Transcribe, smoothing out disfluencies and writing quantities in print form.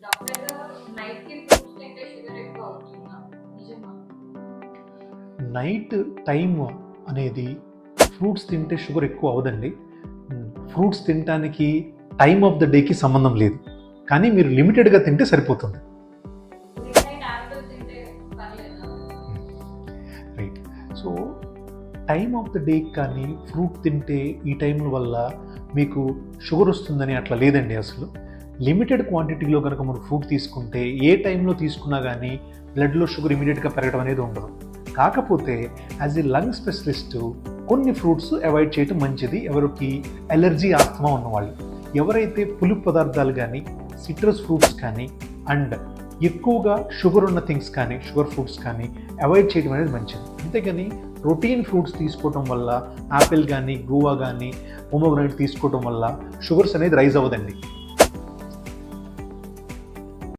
Doctor గారు నైట్‌కి fruits తింటే షుగర్ ఎక్కువ అవుతుందా? నిజమా? నైట్ టైం అనేది ఫ్రూట్స్ తింటే షుగర్ ఎక్కువ అవ్వదండి. ఫ్రూట్స్ తినటానికి టైమ్ ఆఫ్ ద డేకి సంబంధం లేదు, కానీ మీరు లిమిటెడ్గా తింటే సరిపోతుంది. మిడ్‌నైట్ యాపిల్ తింటే పర్లేదా? Right. So time of the day కానీ ఫ్రూట్ తింటే ఈ టైం వల్ల మీకు షుగర్ వస్తుందని అట్లా లేదండి. అసలు లిమిటెడ్ క్వాంటిటీలో కనుక మనం ఫ్రూట్ తీసుకుంటే ఏ టైంలో తీసుకున్నా కానీ బ్లడ్లో షుగర్ ఇమీడియట్గా పెరగడం అనేది ఉండదు. కాకపోతే యాజ్ ఏ లంగ్ స్పెషలిస్ట్ కొన్ని ఫ్రూట్స్ అవాయిడ్ చేయడం మంచిది. ఎవరికి ఎలర్జీ ఆస్తమా ఉన్నవాళ్ళు, ఎవరైతే పులుపు పదార్థాలు కానీ సిట్రస్ ఫ్రూట్స్ కానీ అండ్ ఎక్కువగా షుగర్ ఉన్న థింగ్స్ కానీ షుగర్ ఫ్రూట్స్ కానీ అవాయిడ్ చేయడం అనేది మంచిది. అంతేగాని ప్రోటీన్ ఫ్రూట్స్ తీసుకోవటం వల్ల యాపిల్ కానీ గువా కానీ పొమోగ్రానేట్ తీసుకోవటం వల్ల షుగర్స్ అనేది రైజ్ అవ్వదండి.